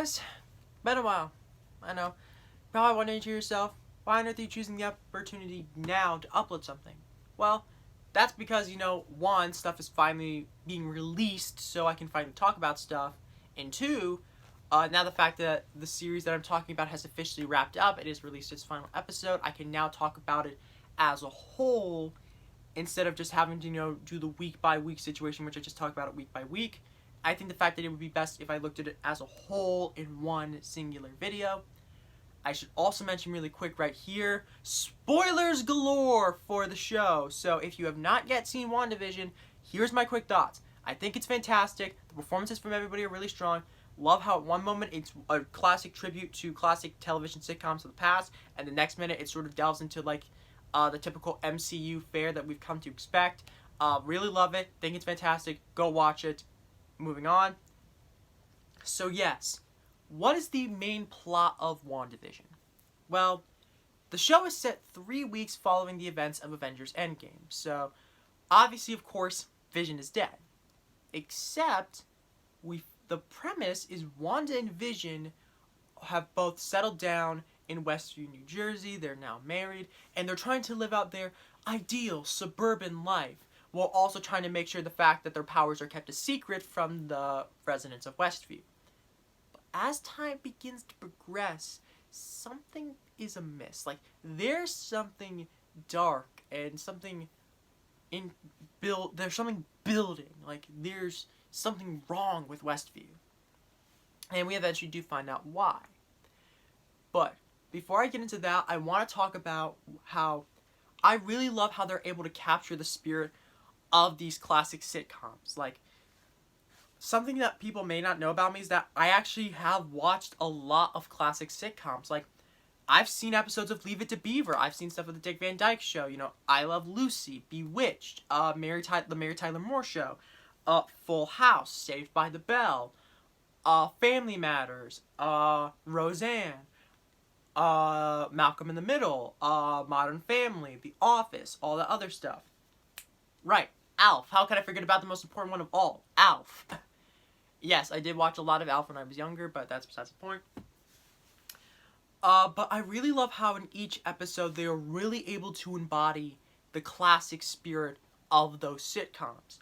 guys, been a while. I know. Probably wondering to yourself, why on earth are you choosing the opportunity now to upload something? Well, that's because, one, stuff is finally being released so I can finally talk about stuff. And two, now the fact that the series that I'm talking about has officially wrapped up, it has released its final episode, I can now talk about it as a whole instead of just having to, do the week-by-week situation, which I just talked about it week by week. I think the fact that it would be best if I looked at it as a whole in one singular video. I should also mention really quick right here, spoilers galore for the show. So if you have not yet seen WandaVision, here's my quick thoughts. I think it's fantastic. The performances from everybody are really strong. Love how at one moment it's a classic tribute to classic television sitcoms of the past, and the next minute it sort of delves into the typical MCU fare that we've come to expect. Really love it. Think it's fantastic. Go watch it. Moving on. So yes, what is the main plot of WandaVision? Well, the show is set 3 weeks following the events of Avengers Endgame. So, obviously, of course, Vision is dead. Except, the premise is Wanda and Vision have both settled down in Westview, New Jersey. They're now married, and they're trying to live out their ideal suburban life, while also trying to make sure the fact that their powers are kept a secret from the residents of Westview. But as time begins to progress, something is amiss. There's something dark and something there's something building. There's something wrong with Westview. And we eventually do find out why. But before I get into that, I want to talk about how I really love how they're able to capture the spirit of these classic sitcoms. Something that people may not know about me is that I actually have watched a lot of classic sitcoms. I've seen episodes of Leave It to Beaver. I've seen stuff of the Dick Van Dyke Show. I Love Lucy, Bewitched, the Mary Tyler Moore Show, Full House, Saved by the Bell, Family Matters, Roseanne, Malcolm in the Middle, Modern Family, The Office, all that other stuff. Right. Alf. How could I forget about the most important one of all? Alf. Yes, I did watch a lot of Alf when I was younger, but that's besides the point. But I really love how in each episode they are really able to embody the classic spirit of those sitcoms.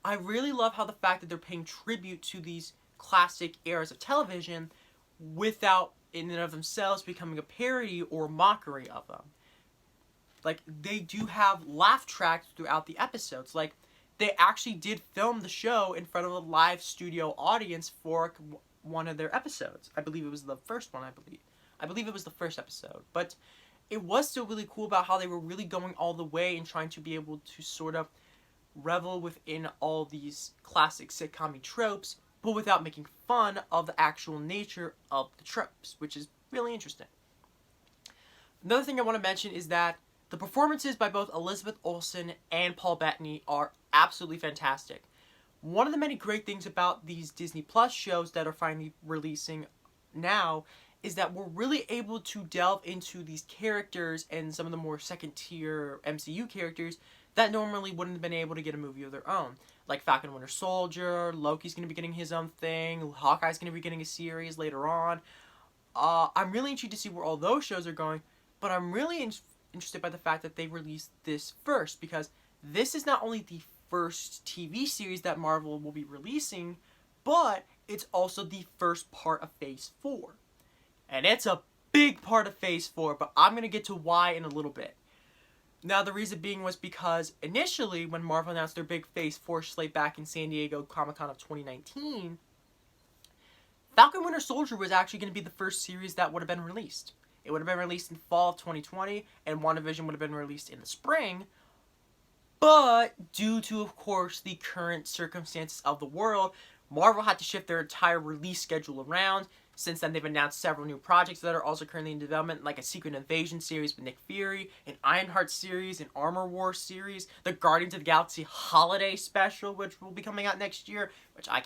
I really love how the fact that they're paying tribute to these classic eras of television without, in and of themselves, becoming a parody or mockery of them. They do have laugh tracks throughout the episodes. They actually did film the show in front of a live studio audience for one of their episodes. I believe it was the first one, I believe it was the first episode. But it was still really cool about how they were really going all the way and trying to be able to sort of revel within all these classic sitcom tropes, but without making fun of the actual nature of the tropes, which is really interesting. Another thing I want to mention is that the performances by both Elizabeth Olsen and Paul Bettany are absolutely fantastic. One of the many great things about these Disney Plus shows that are finally releasing now is that we're really able to delve into these characters and some of the more second-tier MCU characters that normally wouldn't have been able to get a movie of their own. Like Falcon and Winter Soldier, Loki's going to be getting his own thing, Hawkeye's going to be getting a series later on. I'm really intrigued to see where all those shows are going, but I'm really interested by the fact that they released this first, because this is not only the first TV series that Marvel will be releasing, but it's also the first part of Phase 4. And it's a big part of Phase 4, but I'm going to get to why in a little bit. Now, the reason being was because initially, when Marvel announced their big Phase 4 slate back in San Diego Comic-Con of 2019, Falcon Winter Soldier was actually going to be the first series that would have been released. It would have been released in fall of 2020, and WandaVision would have been released in the spring. But due to, of course, the current circumstances of the world, Marvel had to shift their entire release schedule around. Since then, they've announced several new projects that are also currently in development, like a Secret Invasion series with Nick Fury, an Ironheart series, an Armor Wars series, the Guardians of the Galaxy Holiday Special, which will be coming out next year, which I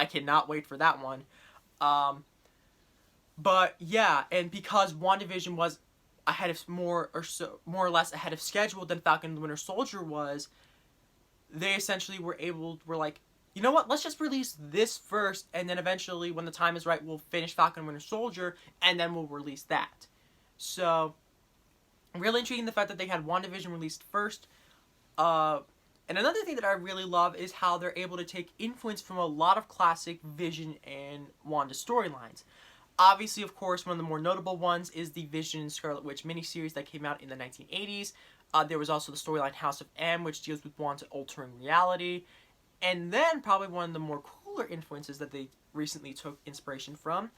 cannot wait for that one. But yeah, and because WandaVision was ahead of more or less ahead of schedule than Falcon and the Winter Soldier was, they essentially were you know what, let's just release this first, and then eventually, when the time is right, we'll finish Falcon and Winter Soldier, and then we'll release that. So, really intriguing the fact that they had WandaVision released first. And another thing that I really love is how they're able to take influence from a lot of classic Vision and Wanda storylines. Obviously, of course, one of the more notable ones is the Vision and Scarlet Witch miniseries that came out in the 1980s. There was also the storyline House of M, which deals with Wanda altering reality. And then, probably one of the more cooler influences that they recently took inspiration from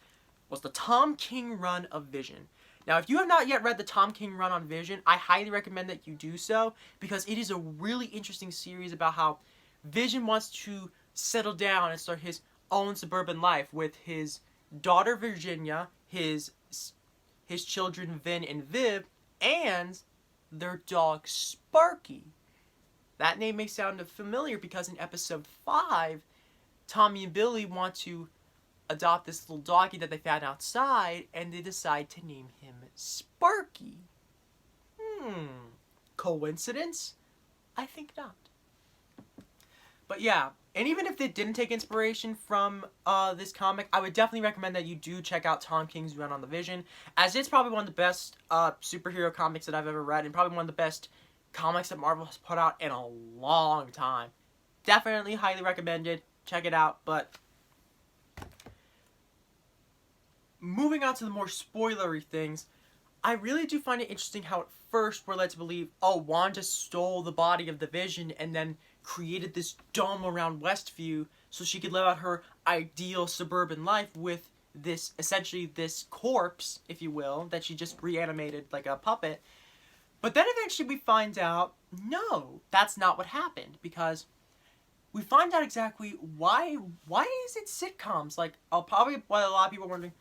was the Tom King run of Vision. Now, if you have not yet read the Tom King run on Vision, I highly recommend that you do so, because it is a really interesting series about how Vision wants to settle down and start his own suburban life with his daughter Virginia, his children Vin and Viv, and their dog Sparky. That name may sound familiar because in episode 5, Tommy and Billy want to adopt this little doggy that they found outside, and they decide to name him Sparky. Coincidence? I think not. But yeah, and even if they didn't take inspiration from this comic, I would definitely recommend that you do check out Tom King's run on the Vision, as it's probably one of the best superhero comics that I've ever read, and probably one of the best comics that Marvel has put out in a long time. Definitely highly recommended. Check it out. But moving on to the more spoilery things, I really do find it interesting how at first we're led to believe, oh, Wanda stole the body of the Vision and then created this dome around Westview so she could live out her ideal suburban life with this, essentially this corpse, if you will, that she just reanimated like a puppet. But then eventually we find out, no, that's not what happened, because we find out exactly why is it sitcoms? Like, probably what a lot of people are wondering,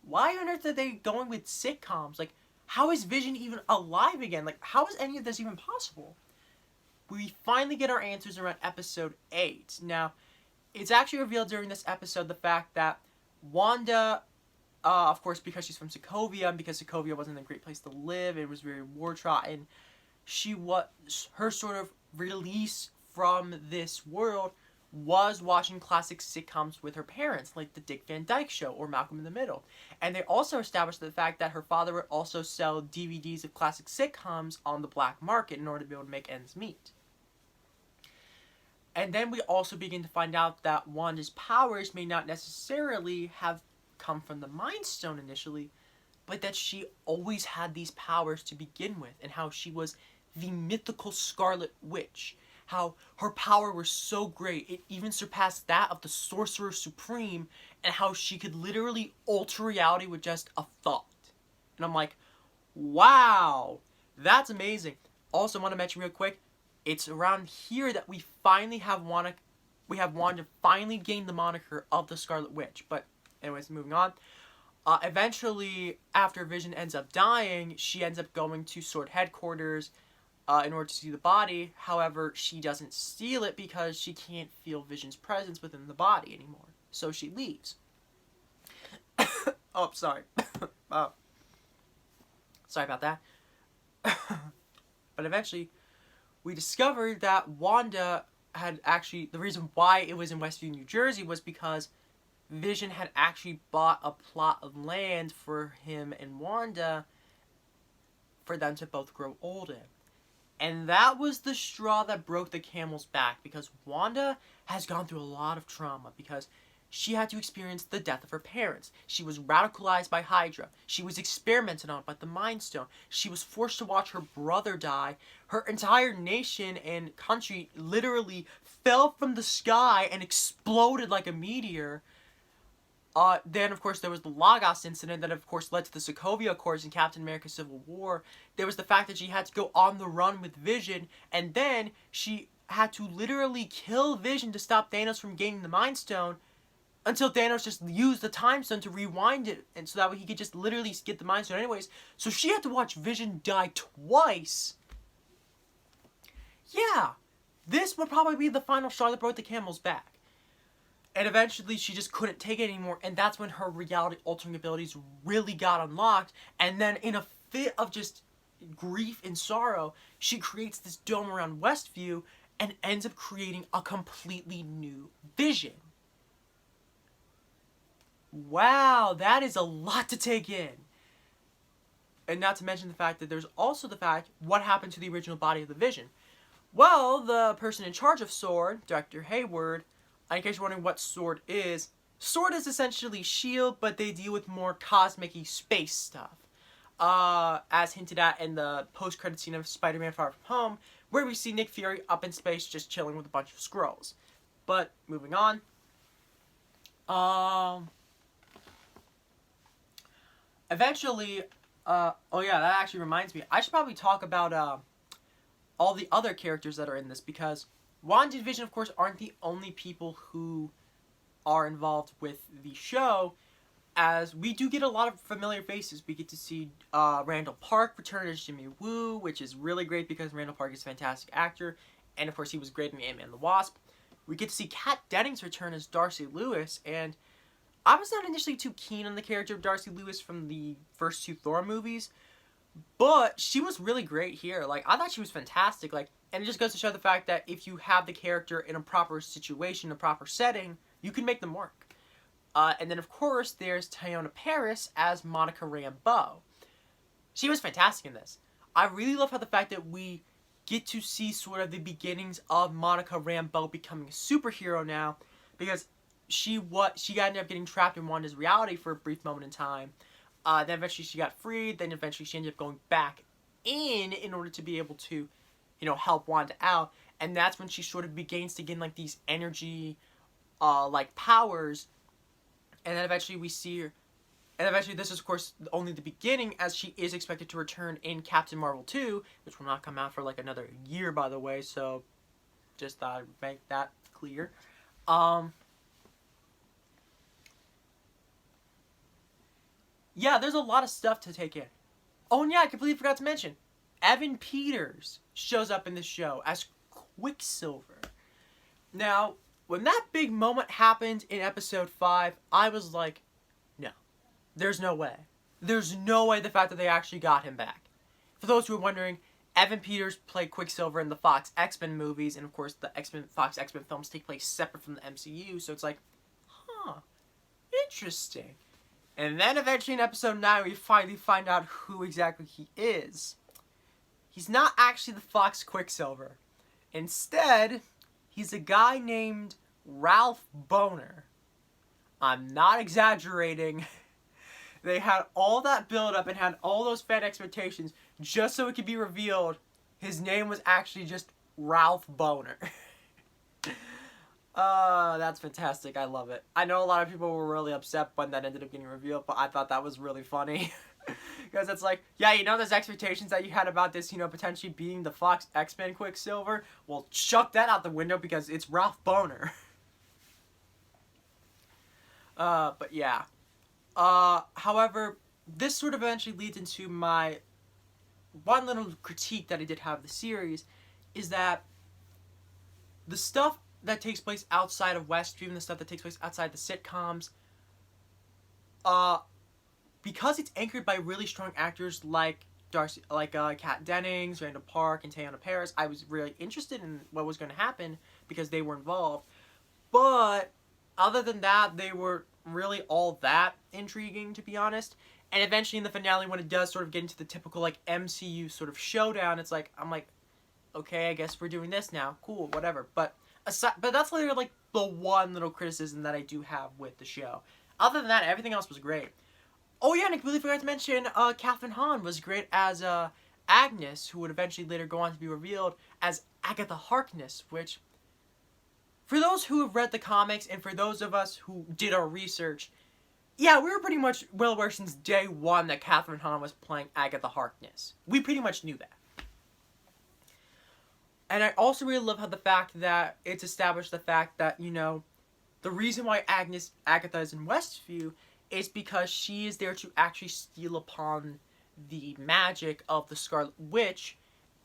why on earth are they going with sitcoms? Like, how is Vision even alive again? Like, how is any of this even possible? We finally get our answers around episode 8. Now, it's actually revealed during this episode the fact that Wanda, of course, because she's from Sokovia, and because Sokovia wasn't a great place to live, it was very war-trodden, her sort of release from this world was watching classic sitcoms with her parents, like The Dick Van Dyke Show or Malcolm in the Middle. And they also established the fact that her father would also sell DVDs of classic sitcoms on the black market in order to be able to make ends meet. And then we also begin to find out that Wanda's powers may not necessarily have come from the Mind Stone initially, but that she always had these powers to begin with, and how she was the mythical Scarlet Witch. How her power was so great, it even surpassed that of the Sorcerer Supreme, and how she could literally alter reality with just a thought. And I'm like, wow, that's amazing. Also, I want to mention real quick, it's around here that we finally have Wanda finally gain the moniker of the Scarlet Witch. But anyways, moving on. Eventually, after Vision ends up dying, she ends up going to SWORD headquarters in order to see the body. However, she doesn't steal it because she can't feel Vision's presence within the body anymore. So she leaves. Oh, sorry. Sorry about that. But eventually, we discovered that Wanda had actually, the reason why it was in Westview, New Jersey, was because Vision had actually bought a plot of land for him and Wanda for them to both grow old in. And that was the straw that broke the camel's back, because Wanda has gone through a lot of trauma, because she had to experience the death of her parents. She was radicalized by Hydra. She was experimented on by the Mind Stone. She was forced to watch her brother die. Her entire nation and country literally fell from the sky and exploded like a meteor. Then, of course, there was the Lagos incident that, of course, led to the Sokovia Accords in Captain America Civil War. There was the fact that she had to go on the run with Vision, and then she had to literally kill Vision to stop Thanos from gaining the Mind Stone, until Thanos just used the Time Stone to rewind it, and so that way he could just literally get the Mind Stone anyways. So she had to watch Vision die twice. Yeah, this would probably be the final straw that broke the camel's back. And eventually she just couldn't take it anymore, and that's when her reality-altering abilities really got unlocked. And then in a fit of just grief and sorrow, she creates this dome around Westview, and ends up creating a completely new Vision. Wow, that is a lot to take in. And not to mention the fact that there's also the fact, what happened to the original body of the Vision? Well, the person in charge of S.W.O.R.D., Dr. Hayward, in case you're wondering what S.W.O.R.D. is is essentially S.H.I.E.L.D., but they deal with more cosmic-y space stuff. As hinted at in the post-credit scene of Spider-Man Far From Home, where we see Nick Fury up in space just chilling with a bunch of Skrulls. But, moving on. Eventually, oh yeah, that actually reminds me. I should probably talk about, all the other characters that are in this, because WandaVision, of course, aren't the only people who are involved with the show, as we do get a lot of familiar faces. We get to see Randall Park return as Jimmy Woo, which is really great because Randall Park is a fantastic actor, and of course he was great in Ant-Man and the Wasp. We get to see Kat Dennings return as Darcy Lewis, and I was not initially too keen on the character of Darcy Lewis from the first 2 Thor movies, but she was really great here. Like, I thought she was fantastic. Like, and it just goes to show the fact that if you have the character in a proper situation, a proper setting, you can make them work. And then, of course, there's Teyonah Parris as Monica Rambeau. She was fantastic in this. I really love how the fact that we get to see sort of the beginnings of Monica Rambeau becoming a superhero now, because she ended up getting trapped in Wanda's reality for a brief moment in time. Then eventually she got freed. Then eventually she ended up going back in order to be able to, help Wanda out. And that's when she sort of begins to gain like these energy, like powers. And then eventually we see her. And eventually this is of course only the beginning, as she is expected to return in Captain Marvel 2, which will not come out for like another year, by the way. So just thought I'd make that clear. Yeah, there's a lot of stuff to take in. Oh, and yeah, I completely forgot to mention, Evan Peters shows up in this show as Quicksilver. Now, when that big moment happened in episode 5, I was like, no, there's no way. There's no way the fact that they actually got him back. For those who are wondering, Evan Peters played Quicksilver in the Fox X-Men movies, and of course the Fox X-Men films take place separate from the MCU, so it's like, huh, interesting. And then eventually in episode 9, we finally find out who exactly he is. He's not actually the Fox Quicksilver. Instead, he's a guy named Ralph Bohner. I'm not exaggerating. They had all that build-up and had all those fan expectations just so it could be revealed his name was actually just Ralph Bohner. That's fantastic. I love it. I know a lot of people were really upset when that ended up getting revealed, but I thought that was really funny. Because it's like, yeah, those expectations that you had about this, potentially being the Fox X-Men Quicksilver, well, chuck that out the window because it's Ralph Bohner. But yeah. However, this sort of eventually leads into my one little critique that I did have of the series, is that the stuff that takes place outside of Westview and the stuff that takes place outside the sitcoms, because it's anchored by really strong actors like Kat Dennings, Randall Park, and Teyonah Parris, I was really interested in what was going to happen because they were involved. But other than that, they were really all that intriguing, to be honest. And eventually in the finale, when it does sort of get into the typical like MCU sort of showdown, it's like, I'm like, okay, I guess we're doing this now. Cool, whatever. But that's literally like the one little criticism that I do have with the show. Other than that, everything else was great. Oh yeah, and I completely forgot to mention, Kathryn Hahn was great as Agnes, who would eventually later go on to be revealed as Agatha Harkness, which, for those who have read the comics and for those of us who did our research, yeah, we were pretty much well aware since day one that Kathryn Hahn was playing Agatha Harkness. We pretty much knew that. And I also really love how the fact that it's established the fact that, the reason why Agatha is in Westview is because she is there to actually steal upon the magic of the Scarlet Witch.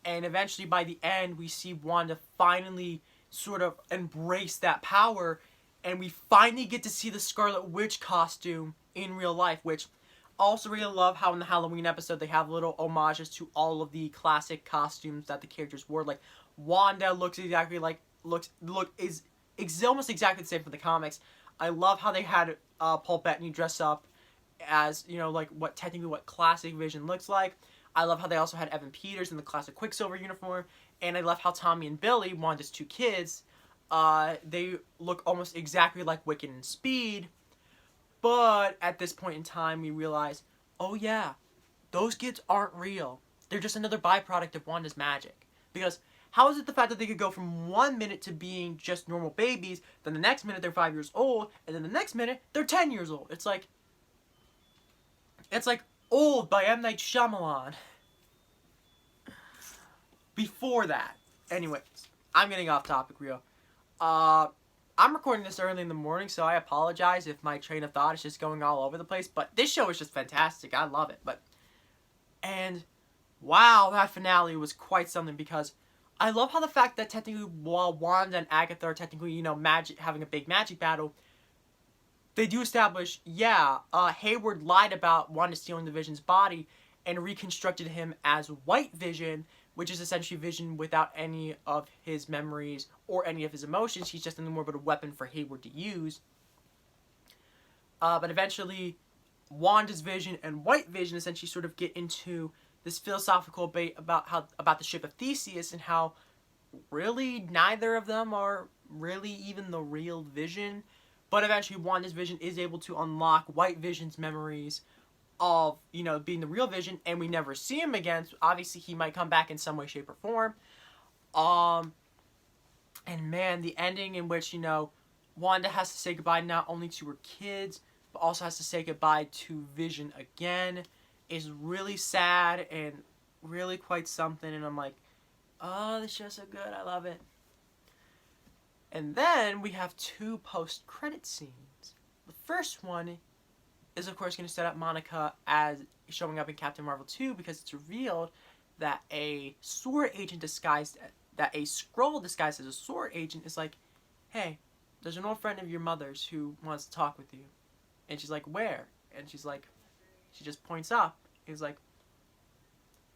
And eventually by the end, we see Wanda finally sort of embrace that power. And we finally get to see the Scarlet Witch costume in real life, which I also really love how in the Halloween episode they have little homages to all of the classic costumes that the characters wore. Like, Wanda looks almost exactly the same from the comics. I love how they had Paul Bettany dress up as, like what classic Vision looks like. I love how they also had Evan Peters in the classic Quicksilver uniform, and I love how Tommy and Billy, Wanda's two kids, they look almost exactly like Wiccan and Speed. But at this point in time, we realize, oh yeah, those kids aren't real. They're just another byproduct of Wanda's magic. Because how is it the fact that they could go from 1 minute to being just normal babies, then the next minute they're 5 years old, and then the next minute they're 10 years old? It's like Old by M. Night Shyamalan. Before that. Anyways, I'm getting off topic, real. I'm recording this early in the morning, so I apologize if my train of thought is just going all over the place, but this show is just fantastic. I love it. And wow, that finale was quite something, because I love how the fact that technically while Wanda and Agatha are technically, having a big magic battle, they do establish, Hayward lied about Wanda stealing the Vision's body and reconstructed him as White Vision, which is essentially Vision without any of his memories or any of his emotions. He's just nothing more but a weapon for Hayward to use. But eventually, Wanda's Vision and White Vision essentially sort of get into this philosophical debate about the ship of Theseus, and how really neither of them are really even the real Vision. But eventually, Wanda's Vision is able to unlock White Vision's memories of, being the real Vision, and we never see him again. So obviously, he might come back in some way, shape, or form. And man, the ending in which, Wanda has to say goodbye not only to her kids, but also has to say goodbye to Vision again, is really sad and really quite something. And I'm like, oh, this show's so good. I love it. And then we have two post-credit scenes. The first one is, of course, going to set up Monica as showing up in Captain Marvel 2, because it's revealed that a SWORD agent that a Skrull disguised as a SWORD agent is like, hey, there's an old friend of your mother's who wants to talk with you. And she's like, where? And she's like, she just points up. He's like,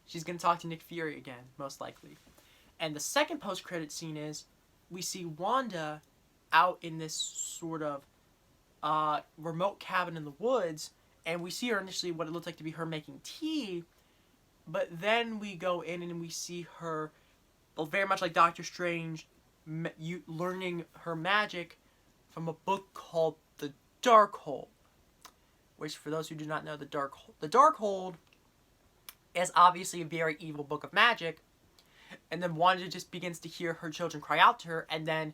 she's going to talk to Nick Fury again, most likely. And the second post-credit scene is, we see Wanda out in this sort of remote cabin in the woods, and we see her initially what it looked like to be her making tea, but then we go in and we see her, well, very much like Doctor Strange, learning her magic from a book called The Darkhold, which, for those who do not know, The Darkhold is obviously a very evil book of magic. And then Wanda just begins to hear her children cry out to her, and then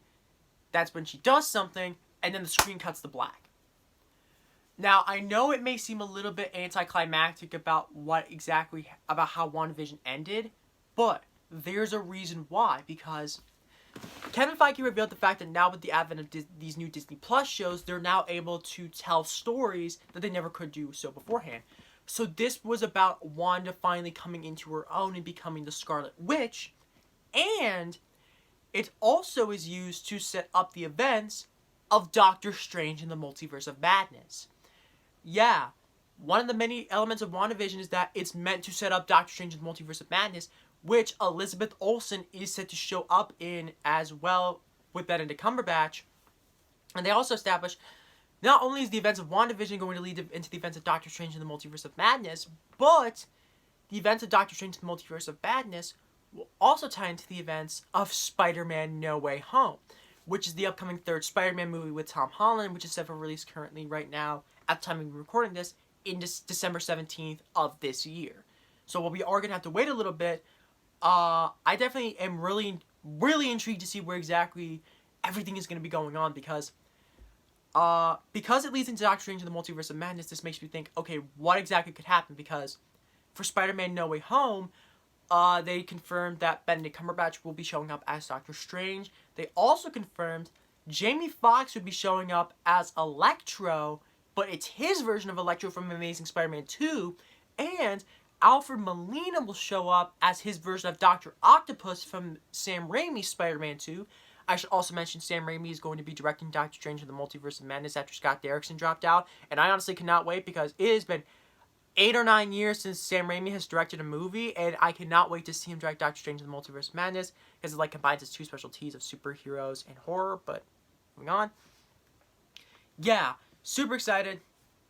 that's when she does something, and then the screen cuts to black. Now, I know it may seem a little bit anticlimactic about how WandaVision ended, but there's a reason why, because Kevin Feige revealed the fact that now with the advent of these new Disney Plus shows, they're now able to tell stories that they never could do so beforehand. So this was about Wanda finally coming into her own and becoming the Scarlet Witch. And it also is used to set up the events of Doctor Strange in the Multiverse of Madness. Yeah, one of the many elements of WandaVision is that it's meant to set up Doctor Strange in the Multiverse of Madness, which Elizabeth Olsen is set to show up in as well with Benedict Cumberbatch. And they also establish, not only is the events of WandaVision going to lead into the events of Doctor Strange in the Multiverse of Madness, but the events of Doctor Strange in the Multiverse of Madness will also tie into the events of Spider-Man No Way Home, which is the upcoming third Spider-Man movie with Tom Holland, which is set for release currently right now, at the time of recording this, in December 17th of this year. So while we are going to have to wait a little bit, I definitely am really, really intrigued to see where exactly everything is going to be going on, because it leads into Doctor Strange in the Multiverse of Madness. This makes me think, okay, what exactly could happen? Because for Spider-Man No Way Home, they confirmed that Benedict Cumberbatch will be showing up as Doctor Strange. They also confirmed Jamie Foxx would be showing up as Electro, but it's his version of Electro from Amazing Spider-Man 2, and Alfred Molina will show up as his version of Dr. Octopus from Sam Raimi's Spider-Man 2. I should also mention Sam Raimi is going to be directing Doctor Strange in the Multiverse of Madness after Scott Derrickson dropped out, and I honestly cannot wait, because it 8 or 9 years since Sam Raimi has directed a movie, and I cannot wait to see him direct Doctor Strange in the Multiverse of Madness, because it like combines his two specialties of superheroes and horror. But moving on, yeah, super excited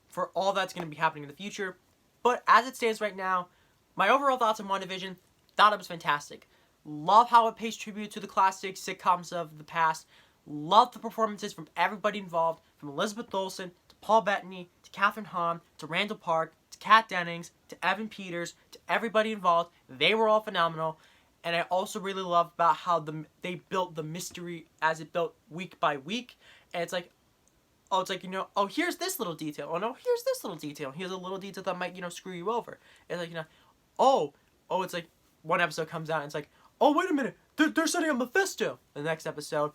for all that's going to be happening in the future. But as it stands right now, my overall thoughts on WandaVision, thought it was fantastic. Love how it pays tribute to the classic sitcoms of the past. Love the performances from everybody involved, from Elizabeth Olsen to Paul Bettany to Kathryn Hahn to Randall Park to Kat Dennings to Evan Peters to everybody involved. They were all phenomenal. And I also really love about how they built the mystery as it built week by week. And it's like, oh, it's like, you know, oh, here's this little detail. Oh, no, here's this little detail. Here's a little detail that might, you know, screw you over. It's like, you know, oh, it's like one episode comes out and it's like, oh, wait a minute, they're setting up Mephisto. The next episode,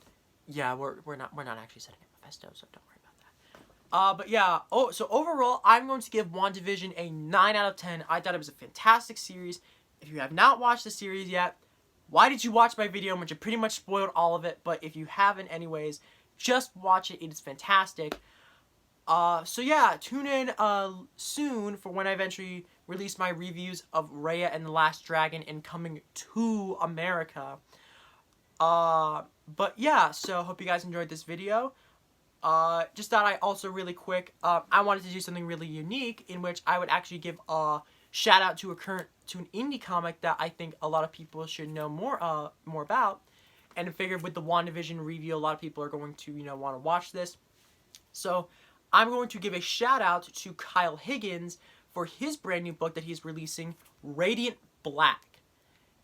yeah, we're not actually setting up Mephisto, so don't worry about that. But yeah, so overall, I'm going to give WandaVision a 9 out of 10. I thought it was a fantastic series. If you have not watched the series yet, why did you watch my video in which I pretty much spoiled all of it? But if you haven't anyways, just watch it. It is fantastic. So yeah, tune in soon for when I eventually release my reviews of Raya and the Last Dragon and coming to America. But yeah, so hope you guys enjoyed this video. Just thought I also really quick, I wanted to do something really unique in which I would actually give a shout out to an indie comic that I think a lot of people should know more about. And I figured with the WandaVision review, a lot of people are going to, you know, want to watch this. So I'm going to give a shout out to Kyle Higgins for his brand new book that he's releasing, Radiant Black.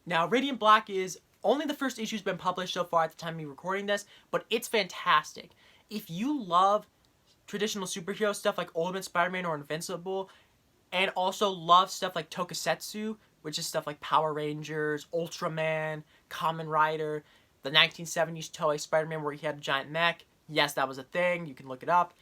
Now, Radiant Black is only the first issue's been published so far at the time of me recording this, but it's fantastic. If you love traditional superhero stuff like Ultimate Spider-Man or Invincible, and also love stuff like Tokusatsu, which is stuff like Power Rangers, Ultraman, Kamen Rider, the 1970s Toei Spider-Man where he had a giant mech. Yes, that was a thing. You can look it up.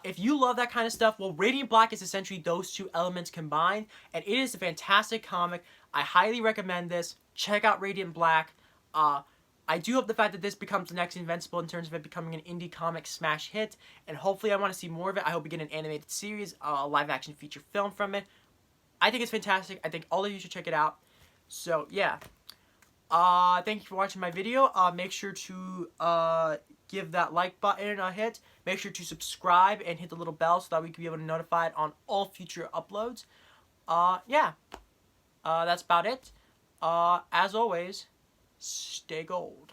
If you love that kind of stuff, well, Radiant Black is essentially those two elements combined, and it is a fantastic comic. I highly recommend this. Check out Radiant Black. I do hope the fact that this becomes the next Invincible in terms of it becoming an indie comic smash hit, and hopefully I want to see more of it. I hope we get an animated series, a live-action feature film from it. I think it's fantastic. I think all of you should check it out. So, yeah. Thank you for watching my video. Make sure to give that like button a hit. Make sure to subscribe and hit the little bell so that we can be able to be notified on all future uploads. Yeah. That's about it. As always, stay gold.